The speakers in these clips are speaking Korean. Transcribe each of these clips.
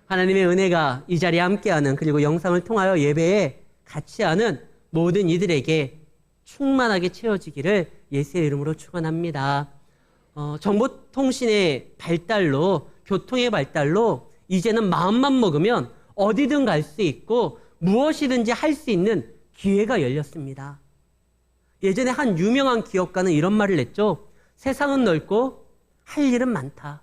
하나님의 은혜가 이 자리에 함께하는, 그리고 영상을 통하여 예배에 같이 하는 모든 이들에게 충만하게 채워지기를 예수의 이름으로 축원합니다. 정보통신의 발달로, 교통의 발달로 이제는 마음만 먹으면 어디든 갈 수 있고 무엇이든지 할 수 있는 기회가 열렸습니다. 예전에 한 유명한 기업가는 이런 말을 냈죠. 세상은 넓고 할 일은 많다.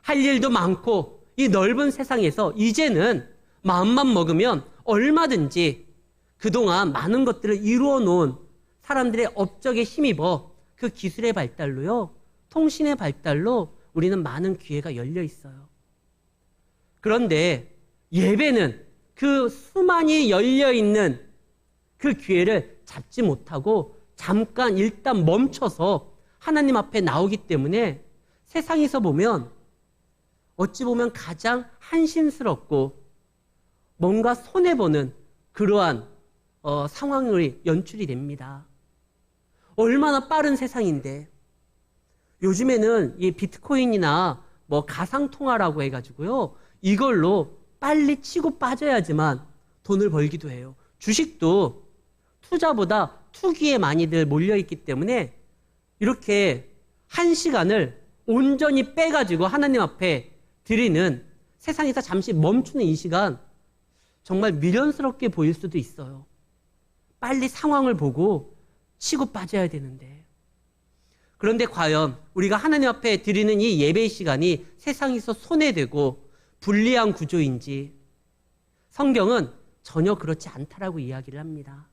할 일도 많고 이 넓은 세상에서 이제는 마음만 먹으면 얼마든지 그동안 많은 것들을 이루어 놓은 사람들의 업적에 힘입어 그 기술의 발달로요, 통신의 발달로 우리는 많은 기회가 열려 있어요. 그런데 예배는 그 수많이 열려 있는 그 기회를 잡지 못하고 잠깐 일단 멈춰서 하나님 앞에 나오기 때문에 세상에서 보면 어찌 보면 가장 한심스럽고 뭔가 손해보는 그러한 상황이 연출이 됩니다. 얼마나 빠른 세상인데 요즘에는 이 비트코인이나 뭐 가상통화라고 해가지고요, 이걸로 빨리 치고 빠져야지만 돈을 벌기도 해요. 주식도 투자보다 투기에 많이들 몰려있기 때문에 이렇게 한 시간을 온전히 빼가지고 하나님 앞에 드리는, 세상에서 잠시 멈추는 이 시간, 정말 미련스럽게 보일 수도 있어요. 빨리 상황을 보고 치고 빠져야 되는데. 그런데 과연 우리가 하나님 앞에 드리는 이 예배의 시간이 세상에서 손해되고 불리한 구조인지, 성경은 전혀 그렇지 않다라고 이야기를 합니다.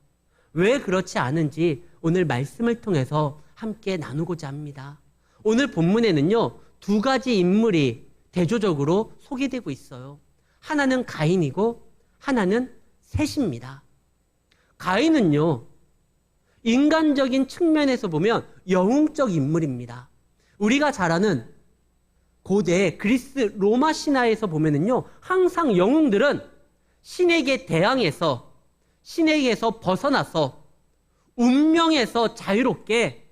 왜 그렇지 않은지 오늘 말씀을 통해서 함께 나누고자 합니다. 오늘 본문에는요, 두 가지 인물이 대조적으로 소개되고 있어요. 하나는 가인이고 하나는 셋입니다. 가인은요, 인간적인 측면에서 보면 영웅적 인물입니다. 우리가 잘 아는 고대 그리스 로마 신화에서 보면은요, 항상 영웅들은 신에게 대항해서, 신에게서 벗어나서 운명에서 자유롭게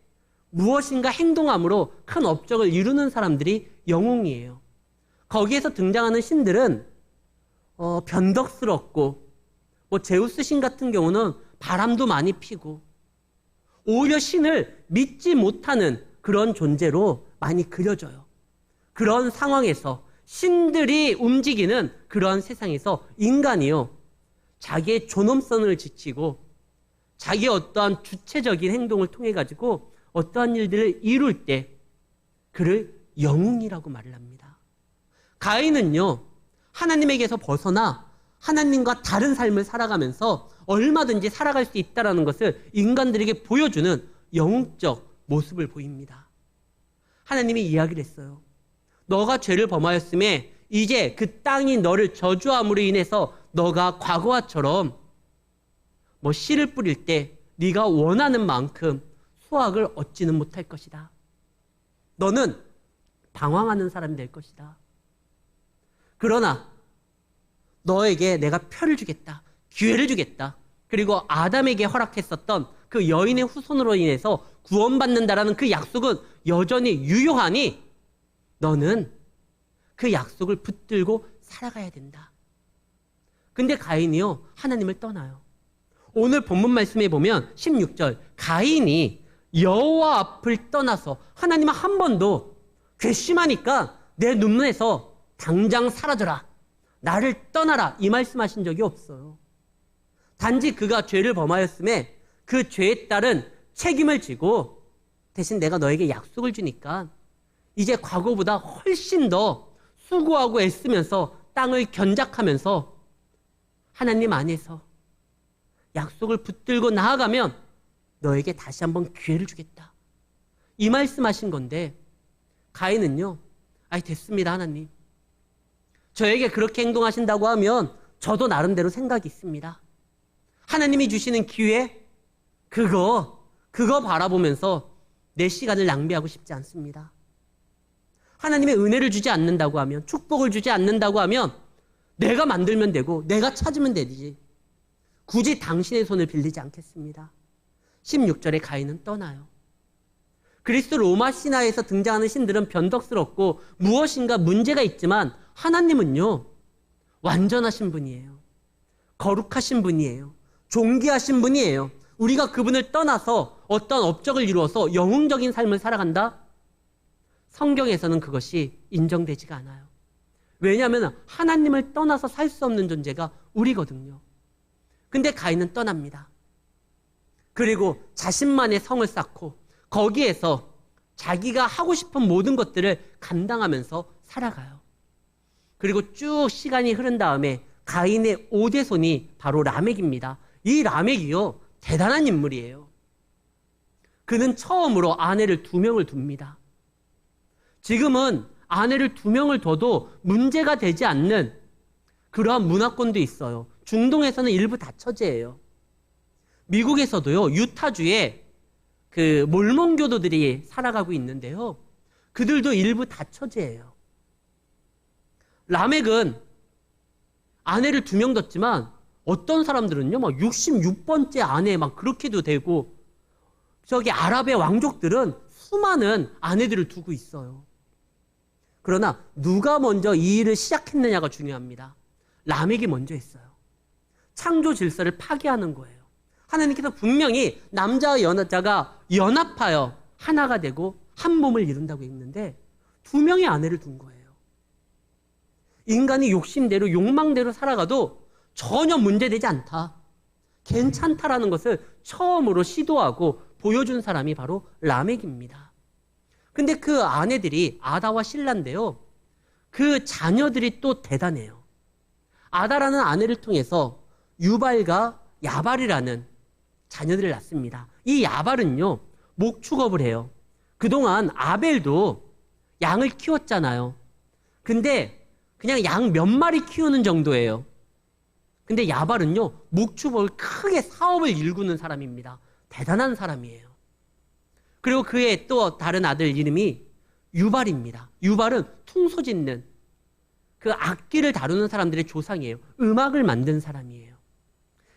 무엇인가 행동함으로 큰 업적을 이루는 사람들이 영웅이에요. 거기에서 등장하는 신들은 변덕스럽고, 뭐 제우스 신 같은 경우는 바람도 많이 피고, 오히려 신을 믿지 못하는 그런 존재로 많이 그려져요. 그런 상황에서, 신들이 움직이는 그런 세상에서 인간이요, 자기의 존엄성을 지키고 자기의 어떠한 주체적인 행동을 통해 가지고 어떠한 일들을 이룰 때 그를 영웅이라고 말을 합니다. 가인은요, 하나님에게서 벗어나 하나님과 다른 삶을 살아가면서 얼마든지 살아갈 수 있다는 것을 인간들에게 보여주는 영웅적 모습을 보입니다. 하나님이 이야기를 했어요. 너가 죄를 범하였음에 이제 그 땅이 너를 저주함으로 인해서 너가 과거와처럼 뭐 씨를 뿌릴 때 네가 원하는 만큼 수확을 얻지는 못할 것이다. 너는 방황하는 사람이 될 것이다. 그러나 너에게 내가 표를 주겠다. 기회를 주겠다. 그리고 아담에게 허락했었던 그 여인의 후손으로 인해서 구원받는다라는 그 약속은 여전히 유효하니 너는 그 약속을 붙들고 살아가야 된다. 근데 가인이요, 하나님을 떠나요. 오늘 본문 말씀에 보면 16절, 가인이 여호와 앞을 떠나서 하나님은 한 번도 괘씸하니까 내 눈에서 당장 사라져라, 나를 떠나라, 이 말씀하신 적이 없어요. 단지 그가 죄를 범하였음에 그 죄에 따른 책임을 지고 대신 내가 너에게 약속을 주니까 이제 과거보다 훨씬 더 수고하고 애쓰면서 땅을 견작하면서 하나님 안에서 약속을 붙들고 나아가면 너에게 다시 한번 기회를 주겠다, 이 말씀하신 건데, 가인은요, 아이 됐습니다 하나님, 저에게 그렇게 행동하신다고 하면 저도 나름대로 생각이 있습니다. 하나님이 주시는 기회, 그거 바라보면서 내 시간을 낭비하고 싶지 않습니다. 하나님의 은혜를 주지 않는다고 하면, 축복을 주지 않는다고 하면 내가 만들면 되고 내가 찾으면 되지, 굳이 당신의 손을 빌리지 않겠습니다. 16절에 가인은 떠나요. 그리스 로마 신화에서 등장하는 신들은 변덕스럽고 무엇인가 문제가 있지만 하나님은요, 완전하신 분이에요. 거룩하신 분이에요. 존귀하신 분이에요. 우리가 그분을 떠나서 어떤 업적을 이루어서 영웅적인 삶을 살아간다? 성경에서는 그것이 인정되지가 않아요. 왜냐하면 하나님을 떠나서 살 수 없는 존재가 우리거든요. 근데 가인은 떠납니다. 그리고 자신만의 성을 쌓고 거기에서 자기가 하고 싶은 모든 것들을 감당하면서 살아가요. 그리고 쭉 시간이 흐른 다음에 가인의 오대손이 바로 라멕입니다. 이 라멕이요, 대단한 인물이에요. 그는 처음으로 아내를 2명을 둡니다. 지금은 아내를 2명을 둬도 문제가 되지 않는 그러한 문화권도 있어요. 중동에서는 일부 다처제예요. 미국에서도요, 유타주에 그 몰몬교도들이 살아가고 있는데요. 그들도 일부 다처제예요. 라멕은 아내를 2명 뒀지만 어떤 사람들은요, 막 66번째 아내 막 그렇게도 되고, 저기 아랍의 왕족들은 수많은 아내들을 두고 있어요. 그러나 누가 먼저 이 일을 시작했느냐가 중요합니다. 라멕이 먼저 했어요. 창조 질서를 파괴하는 거예요. 하나님께서 분명히 남자와 여자가 연합하여 하나가 되고 한 몸을 이룬다고 했는데 2명의 아내를 둔 거예요. 인간이 욕심대로 욕망대로 살아가도 전혀 문제되지 않다. 괜찮다라는 것을 처음으로 시도하고 보여준 사람이 바로 라멕입니다. 근데 그 아내들이 아다와 실라인데요. 그 자녀들이 또 대단해요. 아다라는 아내를 통해서 유발과 야발이라는 자녀들을 낳습니다. 이 야발은요, 목축업을 해요. 그동안 아벨도 양을 키웠잖아요. 근데 그냥 양 몇 마리 키우는 정도예요. 근데 야발은요, 목축업을 크게 사업을 일구는 사람입니다. 대단한 사람이에요. 그리고 그의 또 다른 아들 이름이 유발입니다. 유발은 퉁소 짓는 그 악기를 다루는 사람들의 조상이에요. 음악을 만든 사람이에요.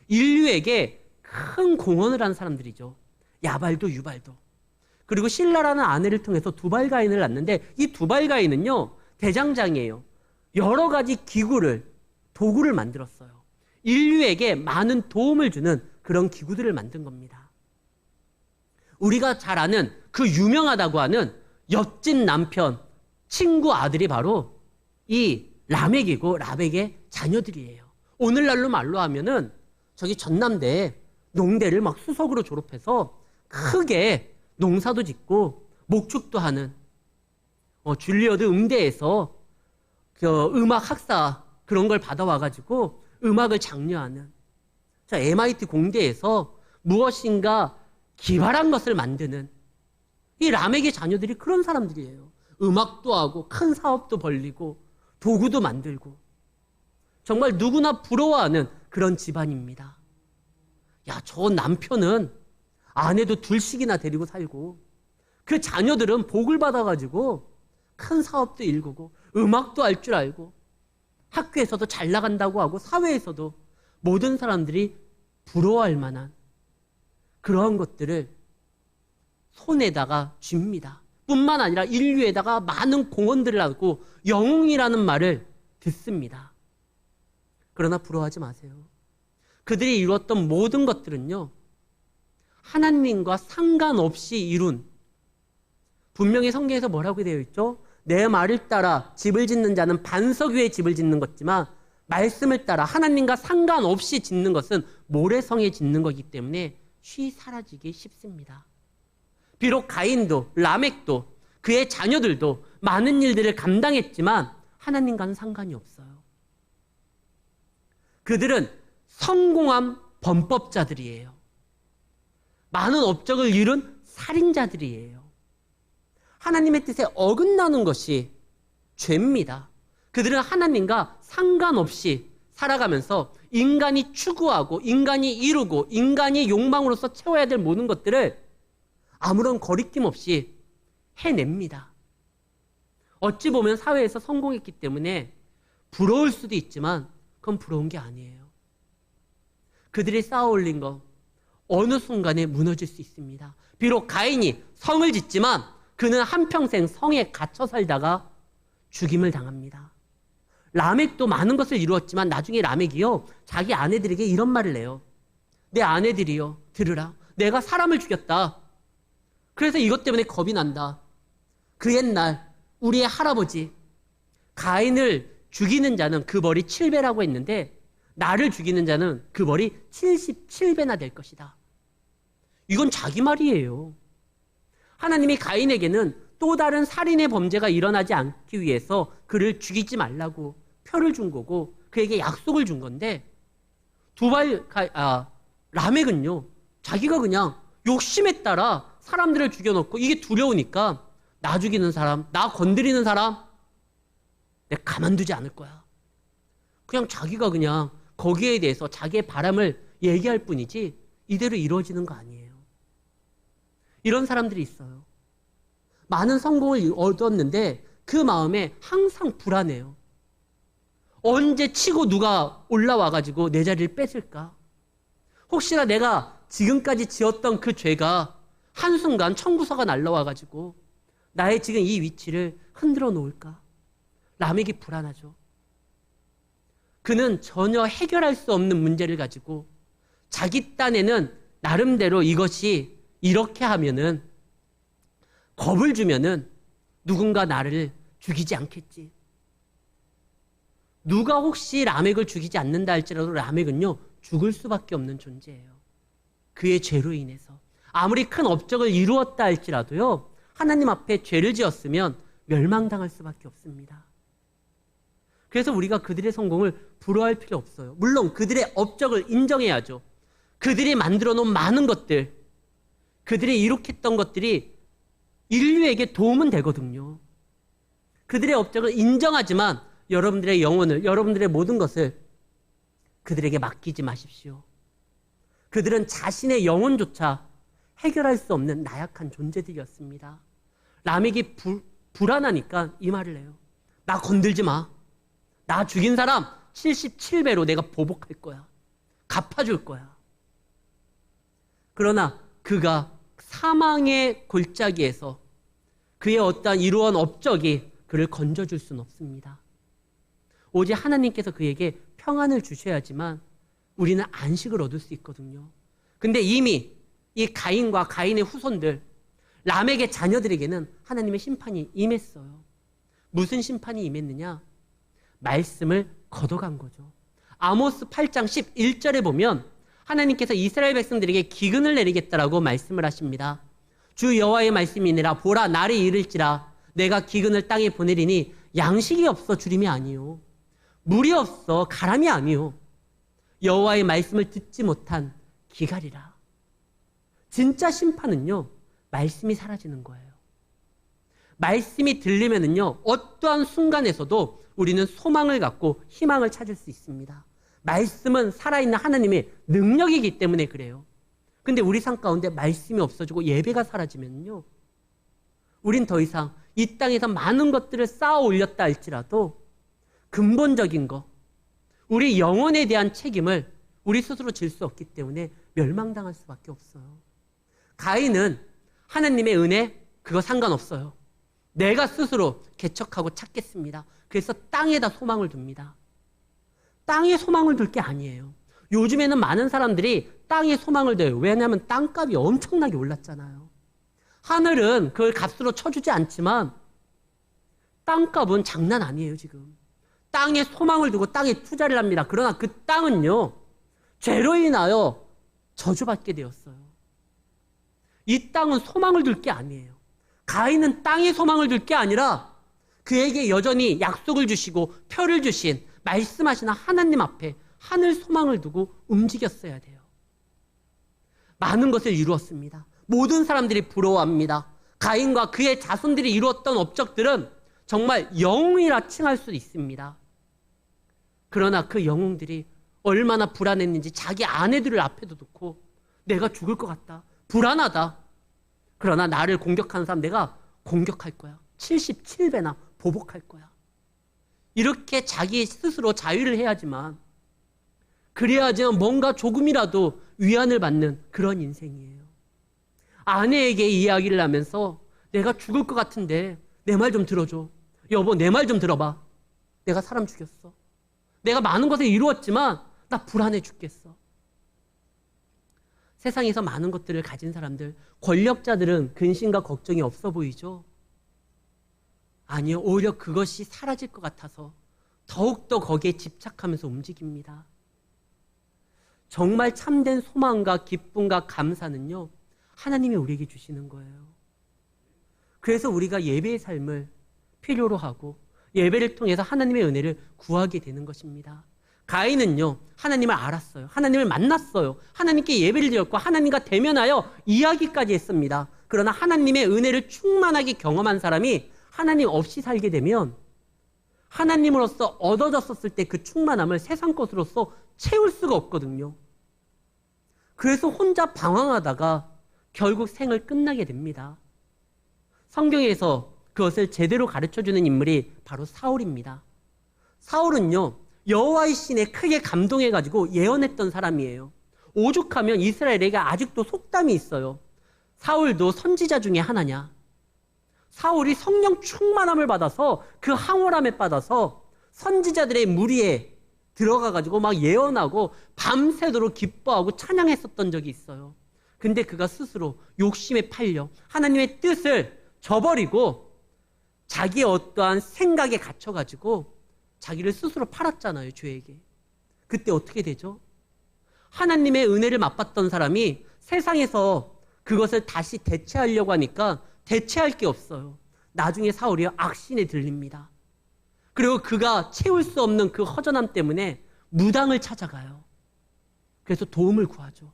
인류에게 큰 공헌을 한 사람들이죠. 야발도 유발도. 그리고 실라라는 아내를 통해서 두발가인을 낳는데 이 두발가인은요, 대장장이에요. 여러 가지 기구를, 도구를 만들었어요. 인류에게 많은 도움을 주는 그런 기구들을 만든 겁니다. 우리가 잘 아는 그 유명하다고 하는 옆집 남편, 친구 아들이 바로 이 라멕이고 라멕의 자녀들이에요. 오늘날로 말로 하면은 저기 전남대에 농대를 막 수석으로 졸업해서 크게 농사도 짓고 목축도 하는 줄리어드 음대에서 그 음악 학사 그런 걸 받아와가지고 음악을 장려하는 MIT 공대에서 무엇인가 기발한 것을 만드는 이 라멕의 자녀들이 그런 사람들이에요. 음악도 하고 큰 사업도 벌리고 도구도 만들고 정말 누구나 부러워하는 그런 집안입니다. 야, 저 남편은 아내도 2씩이나 데리고 살고 그 자녀들은 복을 받아가지고 큰 사업도 일구고 음악도 할 줄 알고 학교에서도 잘 나간다고 하고 사회에서도 모든 사람들이 부러워할 만한 그러한 것들을 손에다가 쥡니다. 뿐만 아니라 인류에다가 많은 공헌들을 하고 영웅이라는 말을 듣습니다. 그러나 부러워하지 마세요. 그들이 이루었던 모든 것들은요, 하나님과 상관없이 이룬, 분명히 성경에서 뭐라고 되어 있죠? 내 말을 따라 집을 짓는 자는 반석 위에 집을 짓는 것지만 말씀을 따라 하나님과 상관없이 짓는 것은 모래성에 짓는 거기 때문에 쉬 사라지기 쉽습니다. 비록 가인도 라멕도 그의 자녀들도 많은 일들을 감당했지만 하나님과는 상관이 없어요. 그들은 성공한 범법자들이에요. 많은 업적을 이룬 살인자들이에요. 하나님의 뜻에 어긋나는 것이 죄입니다. 그들은 하나님과 상관없이 살아가면서 인간이 추구하고 인간이 이루고 인간이 욕망으로서 채워야 될 모든 것들을 아무런 거리낌 없이 해냅니다. 어찌 보면 사회에서 성공했기 때문에 부러울 수도 있지만 그건 부러운 게 아니에요. 그들이 쌓아올린 것 어느 순간에 무너질 수 있습니다. 비록 가인이 성을 짓지만 그는 한평생 성에 갇혀 살다가 죽임을 당합니다. 라멕도 많은 것을 이루었지만 나중에 라멕이요, 자기 아내들에게 이런 말을 해요. 내 아내들이요, 들으라. 내가 사람을 죽였다. 그래서 이것 때문에 겁이 난다. 그 옛날 우리의 할아버지 가인을 죽이는 자는 그 벌이 7배라고 했는데 나를 죽이는 자는 그 벌이 77배나 될 것이다. 이건 자기 말이에요. 하나님이 가인에게는 또 다른 살인의 범죄가 일어나지 않기 위해서 그를 죽이지 말라고 표를 준 거고 그에게 약속을 준 건데 라멕은요, 자기가 그냥 욕심에 따라 사람들을 죽여놓고 이게 두려우니까 나 죽이는 사람, 나 건드리는 사람 내가 가만두지 않을 거야. 그냥 자기가 그냥 거기에 대해서 자기의 바람을 얘기할 뿐이지 이대로 이루어지는 거 아니에요. 이런 사람들이 있어요. 많은 성공을 얻었는데 그 마음에 항상 불안해요. 언제 치고 누가 올라와가지고 내 자리를 뺏을까? 혹시나 내가 지금까지 지었던 그 죄가 한순간 청구서가 날라와가지고 나의 지금 이 위치를 흔들어 놓을까? 라멕이 불안하죠. 그는 전혀 해결할 수 없는 문제를 가지고 자기 딴에는 나름대로 이것이 이렇게 하면은 겁을 주면은 누군가 나를 죽이지 않겠지. 누가 혹시 라멕을 죽이지 않는다 할지라도 라멕은요, 죽을 수밖에 없는 존재예요. 그의 죄로 인해서. 아무리 큰 업적을 이루었다 할지라도요, 하나님 앞에 죄를 지었으면 멸망당할 수밖에 없습니다. 그래서 우리가 그들의 성공을 부러워할 필요 없어요. 물론 그들의 업적을 인정해야죠. 그들이 만들어 놓은 많은 것들, 그들이 이룩했던 것들이 인류에게 도움은 되거든요. 그들의 업적을 인정하지만 여러분들의 영혼을, 여러분들의 모든 것을 그들에게 맡기지 마십시오. 그들은 자신의 영혼조차 해결할 수 없는 나약한 존재들이었습니다. 라멕이 불안하니까 이 말을 해요. 나 건들지 마. 나 죽인 사람 77배로 내가 보복할 거야. 갚아줄 거야. 그러나 그가 사망의 골짜기에서 그의 어떠한 이루어온 업적이 그를 건져줄 수는 없습니다. 오직 하나님께서 그에게 평안을 주셔야지만 우리는 안식을 얻을 수 있거든요. 근데 이미 이 가인과 가인의 후손들, 라멕의 자녀들에게는 하나님의 심판이 임했어요. 무슨 심판이 임했느냐? 말씀을 거둬간 거죠. 아모스 8장 11절에 보면 하나님께서 이스라엘 백성들에게 기근을 내리겠다라고 말씀을 하십니다. 주 여호와의 말씀이니라. 보라, 날이 이를지라 내가 기근을 땅에 보내리니 양식이 없어 주림이 아니요, 물이 없어 가람이 아니요, 여호와의 말씀을 듣지 못한 기갈이라. 진짜 심판은요, 말씀이 사라지는 거예요. 말씀이 들리면은요, 어떠한 순간에서도 우리는 소망을 갖고 희망을 찾을 수 있습니다. 말씀은 살아있는 하나님의 능력이기 때문에 그래요. 근데 우리 삶 가운데 말씀이 없어지고 예배가 사라지면요, 우린 더 이상 이 땅에서 많은 것들을 쌓아 올렸다 할지라도 근본적인 거, 우리 영혼에 대한 책임을 우리 스스로 질 수 없기 때문에 멸망당할 수밖에 없어요. 가인은 하나님의 은혜 그거 상관없어요. 내가 스스로 개척하고 찾겠습니다. 그래서 땅에다 소망을 둡니다. 땅에 소망을 둘 게 아니에요. 요즘에는 많은 사람들이 땅에 소망을 둬요. 왜냐하면 땅값이 엄청나게 올랐잖아요. 하늘은 그걸 값으로 쳐주지 않지만 땅값은 장난 아니에요, 지금. 땅에 소망을 두고 땅에 투자를 합니다. 그러나 그 땅은요, 죄로 인하여 저주받게 되었어요. 이 땅은 소망을 둘 게 아니에요. 가인은 땅에 소망을 둘 게 아니라 그에게 여전히 약속을 주시고 표를 주신 말씀하시는 하나님 앞에 하늘 소망을 두고 움직였어야 돼요. 많은 것을 이루었습니다. 모든 사람들이 부러워합니다. 가인과 그의 자손들이 이루었던 업적들은 정말 영웅이라 칭할 수 있습니다. 그러나 그 영웅들이 얼마나 불안했는지 자기 아내들을 앞에도 놓고 내가 죽을 것 같다, 불안하다, 그러나 나를 공격하는 사람 내가 공격할 거야, 77배나 보복할 거야, 이렇게 자기 스스로 자유를 해야지만, 그래야지만 뭔가 조금이라도 위안을 받는 그런 인생이에요. 아내에게 이야기를 하면서 내가 죽을 것 같은데 내 말 좀 들어줘, 여보 내 말 좀 들어봐, 내가 사람 죽였어. 내가 많은 것을 이루었지만 나 불안해 죽겠어. 세상에서 많은 것들을 가진 사람들, 권력자들은 근심과 걱정이 없어 보이죠? 아니요. 오히려 그것이 사라질 것 같아서 더욱더 거기에 집착하면서 움직입니다. 정말 참된 소망과 기쁨과 감사는요, 하나님이 우리에게 주시는 거예요. 그래서 우리가 예배의 삶을 필요로 하고 예배를 통해서 하나님의 은혜를 구하게 되는 것입니다. 가인은요, 하나님을 알았어요. 하나님을 만났어요. 하나님께 예배를 드렸고 하나님과 대면하여 이야기까지 했습니다. 그러나 하나님의 은혜를 충만하게 경험한 사람이 하나님 없이 살게 되면 하나님으로서 얻어졌었을 때 그 충만함을 세상 것으로서 채울 수가 없거든요. 그래서 혼자 방황하다가 결국 생을 끝나게 됩니다. 성경에서 그것을 제대로 가르쳐주는 인물이 바로 사울입니다. 사울은요, 여호와의 신에 크게 감동해가지고 예언했던 사람이에요. 오죽하면 이스라엘에게 아직도 속담이 있어요. 사울도 선지자 중에 하나냐. 사울이 성령 충만함을 받아서 그 황홀함에 빠져서 선지자들의 무리에 들어가가지고 막 예언하고 밤새도록 기뻐하고 찬양했었던 적이 있어요. 근데 그가 스스로 욕심에 팔려 하나님의 뜻을 저버리고 자기의 어떠한 생각에 갇혀가지고 자기를 스스로 팔았잖아요, 죄에게. 그때 어떻게 되죠? 하나님의 은혜를 맛봤던 사람이 세상에서 그것을 다시 대체하려고 하니까 대체할 게 없어요. 나중에 사울이 악신에 들립니다. 그리고 그가 채울 수 없는 그 허전함 때문에 무당을 찾아가요. 그래서 도움을 구하죠.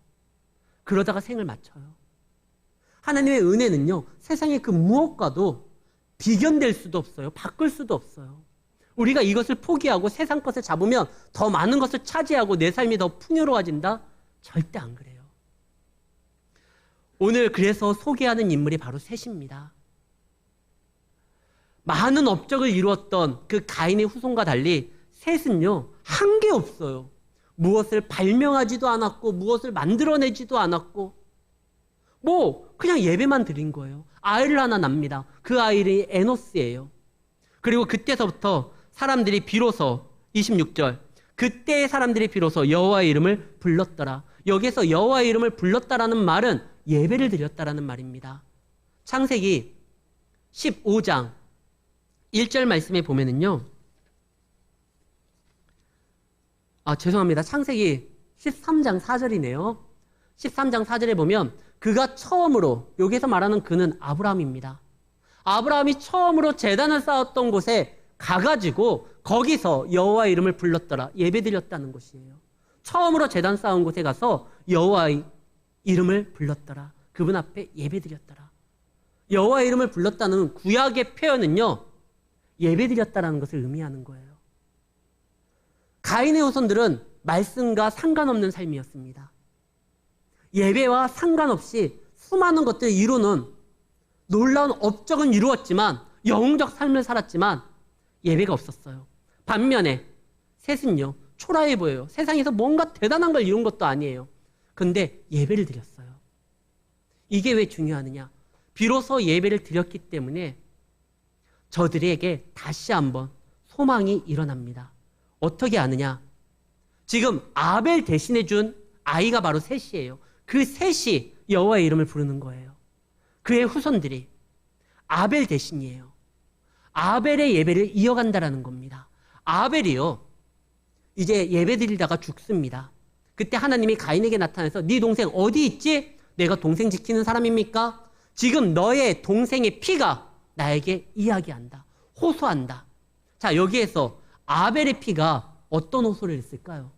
그러다가 생을 마쳐요. 하나님의 은혜는요, 세상의 그 무엇과도 비견될 수도 없어요. 바꿀 수도 없어요. 우리가 이것을 포기하고 세상 것을 잡으면 더 많은 것을 차지하고 내 삶이 더 풍요로워진다? 절대 안 그래요. 오늘 그래서 소개하는 인물이 바로 셋입니다. 많은 업적을 이루었던 그 가인의 후손과 달리 셋은요, 한 게 없어요. 무엇을 발명하지도 않았고 무엇을 만들어내지도 않았고 그냥 예배만 드린 거예요. 아이를 하나 낳습니다. 그 아이를 에노스예요. 그리고 그때서부터 사람들이 비로소 26절 그때 사람들이 비로소 여호와의 이름을 불렀더라. 여기서 여호와의 이름을 불렀다라는 말은 예배를 드렸다라는 말입니다. 창세기 15장 1절 말씀에 보면은요. 죄송합니다. 창세기 13장 4절이네요. 13장 4절에 보면 그가 처음으로, 여기서 말하는 그는 아브라함입니다. 아브라함이 처음으로 제단을 쌓았던 곳에 가가지고 거기서 여호와의 이름을 불렀더라. 예배드렸다는 것이에요. 처음으로 제단 쌓은 곳에 가서 여호와의 이름을 불렀더라. 그분 앞에 예배드렸더라. 여호와의 이름을 불렀다는 구약의 표현은요, 예배드렸다라는 것을 의미하는 거예요. 가인의 후손들은 말씀과 상관없는 삶이었습니다. 예배와 상관없이 수많은 것들을 이루는 놀라운 업적은 이루었지만 영웅적 삶을 살았지만 예배가 없었어요. 반면에 셋은요, 초라해 보여요. 세상에서 뭔가 대단한 걸 이룬 것도 아니에요. 근데 예배를 드렸어요. 이게 왜 중요하느냐? 비로소 예배를 드렸기 때문에 저들에게 다시 한번 소망이 일어납니다. 어떻게 아느냐? 지금 아벨 대신해 준 아이가 바로 셋이에요. 그 셋이 여호와의 이름을 부르는 거예요. 그의 후손들이 아벨 대신이에요. 아벨의 예배를 이어간다라는 겁니다. 아벨이요, 이제 예배 드리다가 죽습니다. 그때 하나님이 가인에게 나타나서 네 동생 어디 있지? 내가 동생 지키는 사람입니까? 지금 너의 동생의 피가 나에게 이야기한다. 호소한다. 자, 여기에서 아벨의 피가 어떤 호소를 했을까요?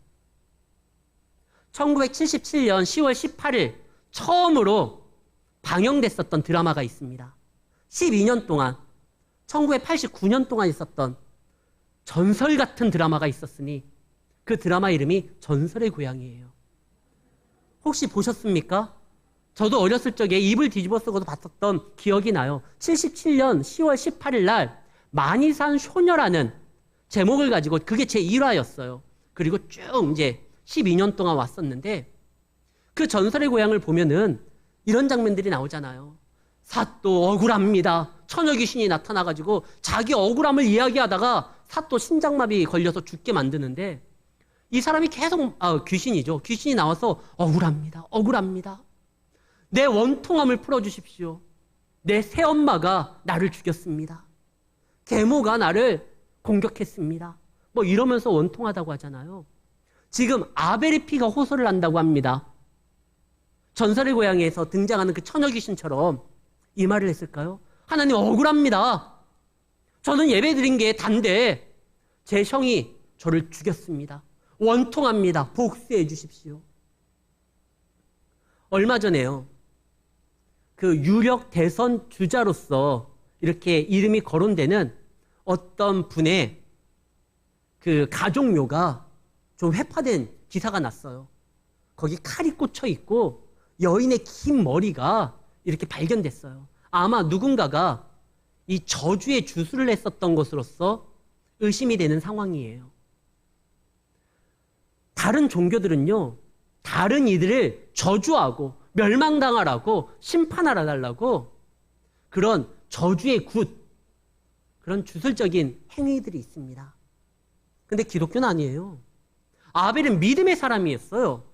1977년 10월 18일 처음으로 방영됐었던 드라마가 있습니다. 12년 동안, 1989년 동안 있었던 전설 같은 드라마가 있었으니 그 드라마 이름이 전설의 고향이에요. 혹시 보셨습니까? 저도 어렸을 적에 입을 뒤집어 쓰고도 봤었던 기억이 나요. 77년 10월 18일 날 많이 산 쇼녀라는 제목을 가지고 그게 제 1화였어요. 그리고 쭉 이제 12년 동안 왔었는데 그 전설의 고향을 보면은 이런 장면들이 나오잖아요. 삿도 억울합니다. 처녀 귀신이 나타나가지고 자기 억울함을 이야기하다가 삿도 심장마비 걸려서 죽게 만드는데 이 사람이 계속 귀신이죠. 귀신이 나와서 억울합니다. 억울합니다. 내 원통함을 풀어주십시오. 내 새엄마가 나를 죽였습니다. 계모가 나를 공격했습니다. 뭐 이러면서 원통하다고 하잖아요. 지금 아벨의 피가 호소를 한다고 합니다. 전설의 고향에서 등장하는 그 처녀 귀신처럼 이 말을 했을까요? 하나님 억울합니다. 저는 예배 드린 게 단데 제 형이 저를 죽였습니다. 원통합니다. 복수해 주십시오. 얼마 전에요. 그 유력 대선 주자로서 이렇게 이름이 거론되는 어떤 분의 그 가족묘가 좀 회파된 기사가 났어요. 거기 칼이 꽂혀 있고 여인의 긴 머리가 이렇게 발견됐어요. 아마 누군가가 이 저주의 주술을 했었던 것으로서 의심이 되는 상황이에요. 다른 종교들은요, 다른 이들을 저주하고 멸망당하라고 심판하라달라고 그런 저주의 그런 주술적인 행위들이 있습니다. 근데 기독교는 아니에요. 아벨은 믿음의 사람이었어요.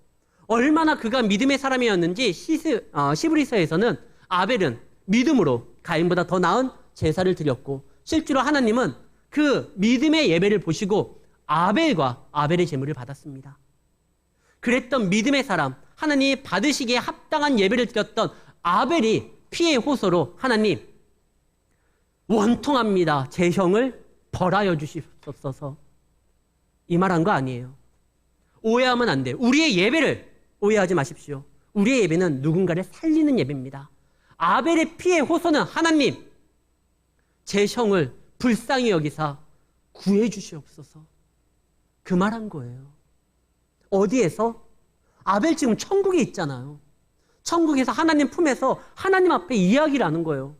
얼마나 그가 믿음의 사람이었는지 시브리서에서는 아벨은 믿음으로 가인보다 더 나은 제사를 드렸고 실제로 하나님은 그 믿음의 예배를 보시고 아벨과 아벨의 제물을 받았습니다. 그랬던 믿음의 사람, 하나님이 받으시기에 합당한 예배를 드렸던 아벨이 피의 호소로 하나님 원통합니다. 제 형을 벌하여 주시옵소서. 이 말한 거 아니에요. 오해하면 안 돼요. 우리의 예배를 오해하지 마십시오. 우리의 예배는 누군가를 살리는 예배입니다. 아벨의 피의 호소는 하나님 제 형을 불쌍히 여기사 구해 주시옵소서. 그 말한 거예요. 어디에서? 아벨 지금 천국에 있잖아요. 천국에서 하나님 품에서 하나님 앞에 이야기를 하는 거예요.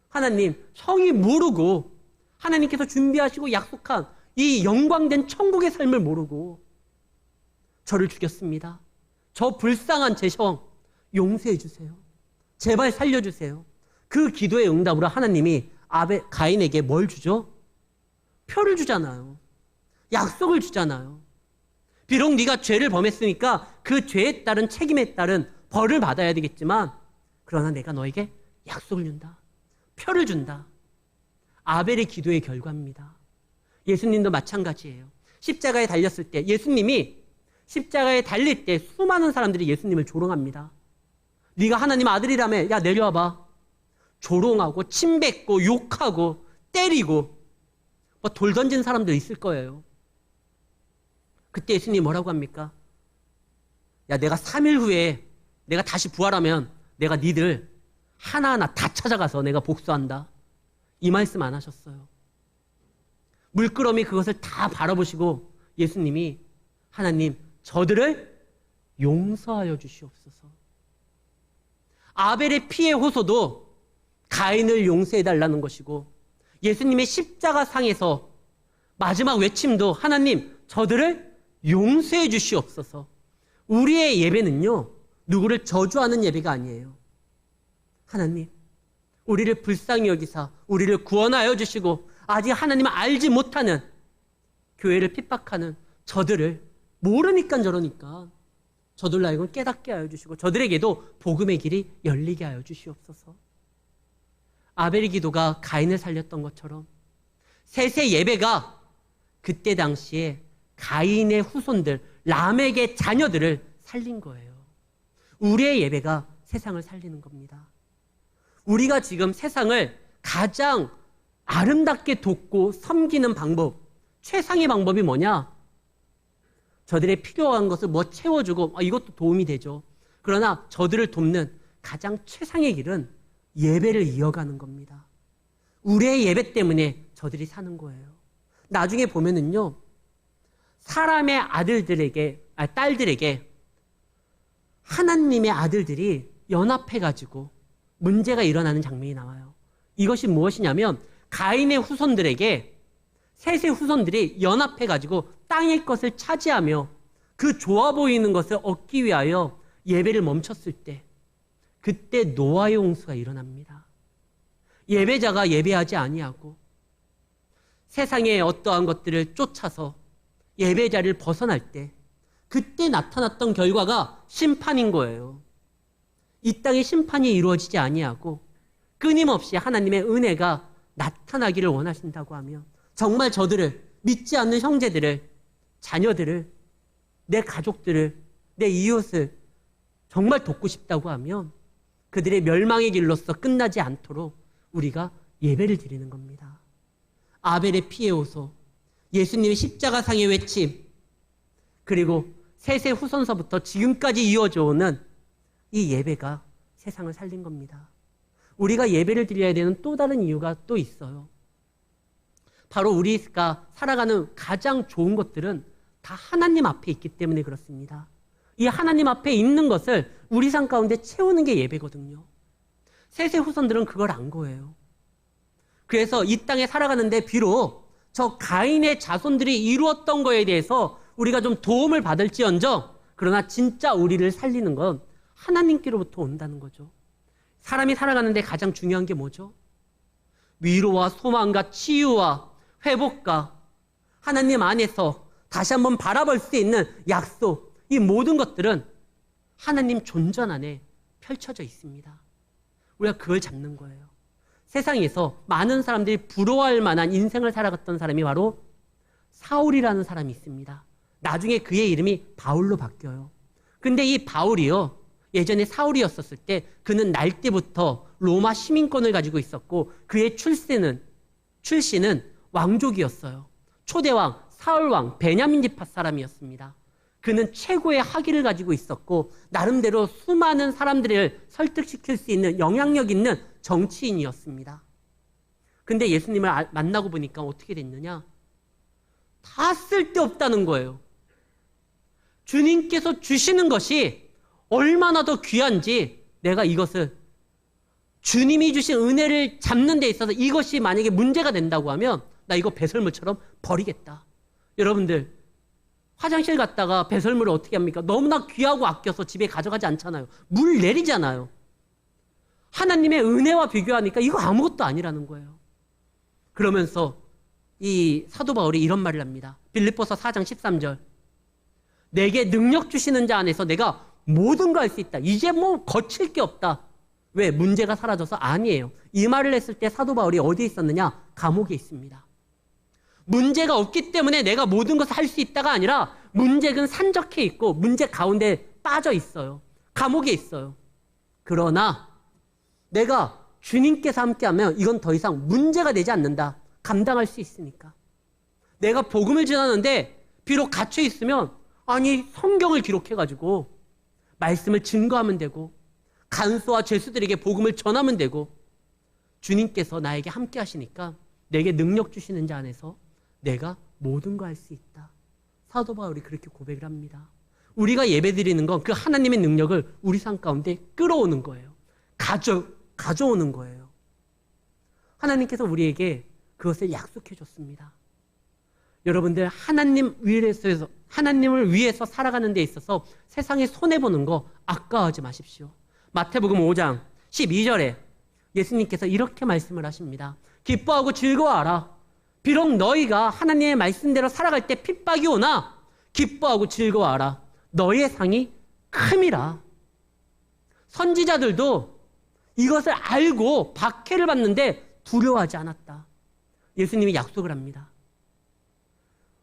하나님, 형이 모르고 하나님께서 준비하시고 약속한 이 영광된 천국의 삶을 모르고 저를 죽였습니다. 저 불쌍한 제 형 용서해 주세요. 제발 살려주세요. 그 기도의 응답으로 하나님이 가인에게 뭘 주죠? 표를 주잖아요. 약속을 주잖아요. 비록 네가 죄를 범했으니까 그 죄에 따른 책임에 따른 벌을 받아야 되겠지만 그러나 내가 너에게 약속을 준다. 표를 준다. 아벨의 기도의 결과입니다. 예수님도 마찬가지예요. 십자가에 달렸을 때 예수님이 십자가에 달릴 때 수많은 사람들이 예수님을 조롱합니다. 네가 하나님 아들이라며 야 내려와봐. 조롱하고 침뱉고 욕하고 때리고 뭐 돌 던진 사람도 있을 거예요. 그때 예수님이 뭐라고 합니까? 야 내가 3일 후에 내가 다시 부활하면 내가 니들 하나하나 다 찾아가서 내가 복수한다. 이 말씀 안 하셨어요. 물끄러미 그것을 다 바라보시고 예수님이 하나님 저들을 용서하여 주시옵소서. 아벨의 피의 호소도 가인을 용서해달라는 것이고 예수님의 십자가 상에서 마지막 외침도 하나님 저들을 용서해 주시옵소서. 우리의 예배는요 누구를 저주하는 예배가 아니에요. 하나님 우리를 불쌍히 여기사 우리를 구원하여 주시고 아직 하나님을 알지 못하는 교회를 핍박하는 저들을 모르니까 저러니까 저들로 하여금 깨닫게 하여 주시고 저들에게도 복음의 길이 열리게 하여 주시옵소서. 아벨의 기도가 가인을 살렸던 것처럼 셋의 예배가 그때 당시에 가인의 후손들 람에게 자녀들을 살린 거예요. 우리의 예배가 세상을 살리는 겁니다. 우리가 지금 세상을 가장 아름답게 돕고 섬기는 방법, 최상의 방법이 뭐냐? 저들의 필요한 것을 뭐 채워주고 이것도 도움이 되죠. 그러나 저들을 돕는 가장 최상의 길은 예배를 이어가는 겁니다. 우리의 예배 때문에 저들이 사는 거예요. 나중에 보면은요, 사람의 딸들에게 하나님의 아들들이 연합해가지고 문제가 일어나는 장면이 나와요. 이것이 무엇이냐면 가인의 후손들에게 셋의 후손들이 연합해가지고 땅의 것을 차지하며 그 좋아 보이는 것을 얻기 위하여 예배를 멈췄을 때 그때 노아의 홍수가 일어납니다. 예배자가 예배하지 아니하고 세상의 어떠한 것들을 쫓아서 예배자를 벗어날 때 그때 나타났던 결과가 심판인 거예요. 이 땅에 심판이 이루어지지 아니하고 끊임없이 하나님의 은혜가 나타나기를 원하신다고 하면 정말 저들을, 믿지 않는 형제들을, 자녀들을, 내 가족들을, 내 이웃을 정말 돕고 싶다고 하면 그들의 멸망의 길로서 끝나지 않도록 우리가 예배를 드리는 겁니다. 아벨의 피의 호소, 예수님의 십자가상의 외침, 그리고 세세 후손서부터 지금까지 이어져 오는 이 예배가 세상을 살린 겁니다. 우리가 예배를 드려야 되는 또 다른 이유가 또 있어요. 바로 우리가 살아가는 가장 좋은 것들은 다 하나님 앞에 있기 때문에 그렇습니다. 이 하나님 앞에 있는 것을 우리 삶 가운데 채우는 게 예배거든요. 세세 후손들은 그걸 안 거예요. 그래서 이 땅에 살아가는데 비록 저 가인의 자손들이 이루었던 거에 대해서 우리가 좀 도움을 받을지언정, 그러나 진짜 우리를 살리는 건 하나님께로부터 온다는 거죠. 사람이 살아가는데 가장 중요한 게 뭐죠? 위로와 소망과 치유와 회복과 하나님 안에서 다시 한번 바라볼 수 있는 약속, 이 모든 것들은 하나님 존전 안에 펼쳐져 있습니다. 우리가 그걸 잡는 거예요. 세상에서 많은 사람들이 부러워할 만한 인생을 살아갔던 사람이 바로 사울이라는 사람이 있습니다. 나중에 그의 이름이 바울로 바뀌어요. 근데 이 바울이요, 예전에 사울이었었을 때 그는 날 때부터 로마 시민권을 가지고 있었고 그의 출신은 왕족이었어요. 초대왕 사울왕 베냐민 지파 사람이었습니다. 그는 최고의 학위를 가지고 있었고 나름대로 수많은 사람들을 설득시킬 수 있는 영향력 있는 정치인이었습니다. 근데 예수님을 만나고 보니까 어떻게 됐느냐? 다 쓸데없다는 거예요. 주님께서 주시는 것이 얼마나 더 귀한지 내가 이것을 주님이 주신 은혜를 잡는 데 있어서 이것이 만약에 문제가 된다고 하면 나 이거 배설물처럼 버리겠다. 여러분들 화장실 갔다가 배설물을 어떻게 합니까? 너무나 귀하고 아껴서 집에 가져가지 않잖아요. 물 내리잖아요. 하나님의 은혜와 비교하니까 이거 아무것도 아니라는 거예요. 그러면서 이 사도 바울이 이런 말을 합니다. 빌립보서 4장 13절. 내게 능력 주시는 자 안에서 내가 모든 거 할 수 있다. 이제 뭐 거칠 게 없다. 왜? 문제가 사라져서? 아니에요. 이 말을 했을 때 사도 바울이 어디에 있었느냐? 감옥에 있습니다. 문제가 없기 때문에 내가 모든 것을 할 수 있다가 아니라 문제는 산적해 있고 문제 가운데 빠져 있어요. 감옥에 있어요. 그러나 내가 주님께서 함께하면 이건 더 이상 문제가 되지 않는다. 감당할 수 있으니까. 내가 복음을 전하는데 비록 갇혀 있으면 아니 성경을 기록해가지고 말씀을 증거하면 되고 간소와 죄수들에게 복음을 전하면 되고 주님께서 나에게 함께 하시니까 내게 능력 주시는 자 안에서 내가 모든 거 할 수 있다. 사도 바울이 그렇게 고백을 합니다. 우리가 예배드리는 건 그 하나님의 능력을 우리 삶 가운데 끌어오는 거예요. 가져오는 거예요. 하나님께서 우리에게 그것을 약속해 줬습니다. 여러분들 하나님을 위해서 살아가는 데 있어서 세상에 손해보는 거 아까워하지 마십시오. 마태복음 5장 12절에 예수님께서 이렇게 말씀을 하십니다. 기뻐하고 즐거워하라. 비록 너희가 하나님의 말씀대로 살아갈 때 핍박이 오나 기뻐하고 즐거워하라. 너희의 상이 큼이라. 선지자들도 이것을 알고 박해를 받는데 두려워하지 않았다. 예수님이 약속을 합니다.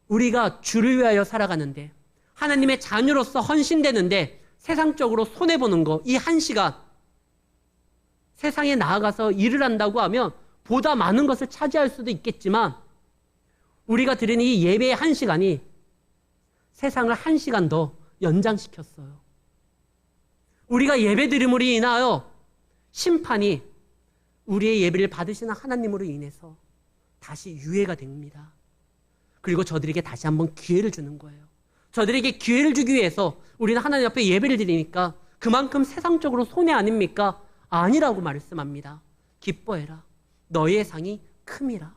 우리가 주를 위하여 살아가는데 하나님의 자녀로서 헌신되는데 세상적으로 손해보는 거, 이 한 시간 세상에 나아가서 일을 한다고 하면 보다 많은 것을 차지할 수도 있겠지만 우리가 드리는 이 예배의 한 시간이 세상을 한 시간 더 연장시켰어요. 우리가 예배 드림으로 인하여 심판이 우리의 예배를 받으시는 하나님으로 인해서 다시 유예가 됩니다. 그리고 저들에게 다시 한번 기회를 주는 거예요. 저들에게 기회를 주기 위해서 우리는 하나님 앞에 예배를 드리니까 그만큼 세상적으로 손해 아닙니까? 아니라고 말씀합니다. 기뻐해라. 너희의 상이 큼이라.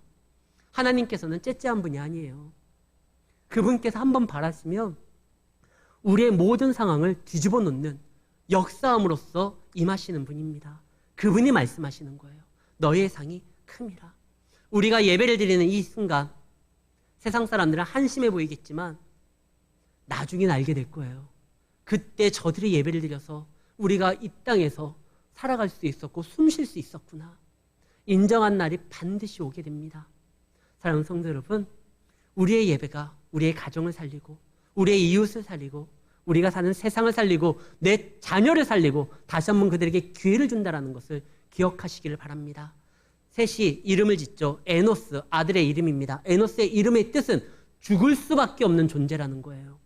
하나님께서는 째째한 분이 아니에요. 그분께서 한번 바라시면 우리의 모든 상황을 뒤집어 놓는 역사함으로써 임하시는 분입니다. 그분이 말씀하시는 거예요. 너의 상이 큼이라. 우리가 예배를 드리는 이 순간 세상 사람들은 한심해 보이겠지만 나중에 알게 될 거예요. 그때 저들이 예배를 드려서 우리가 이 땅에서 살아갈 수 있었고 숨 쉴 수 있었구나. 인정한 날이 반드시 오게 됩니다. 사랑하는 성도 여러분, 우리의 예배가 우리의 가정을 살리고 우리의 이웃을 살리고 우리가 사는 세상을 살리고 내 자녀를 살리고 다시 한번 그들에게 기회를 준다는 것을 기억하시기를 바랍니다. 셋이 이름을 짓죠. 에노스, 아들의 이름입니다. 에노스의 이름의 뜻은 죽을 수밖에 없는 존재라는 거예요.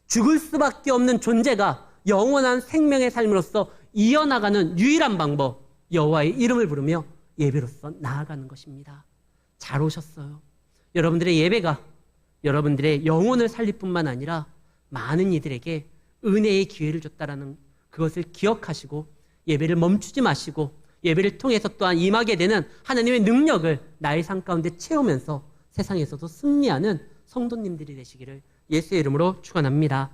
죽을 수밖에 없는 존재가 영원한 생명의 삶으로서 이어나가는 유일한 방법, 여호와의 이름을 부르며 예배로서 나아가는 것입니다. 잘 오셨어요. 여러분들의 예배가 여러분들의 영혼을 살릴 뿐만 아니라 많은 이들에게 은혜의 기회를 줬다라는 그것을 기억하시고 예배를 멈추지 마시고 예배를 통해서 또한 임하게 되는 하나님의 능력을 나의 삶 가운데 채우면서 세상에서도 승리하는 성도님들이 되시기를 예수의 이름으로 축원합니다.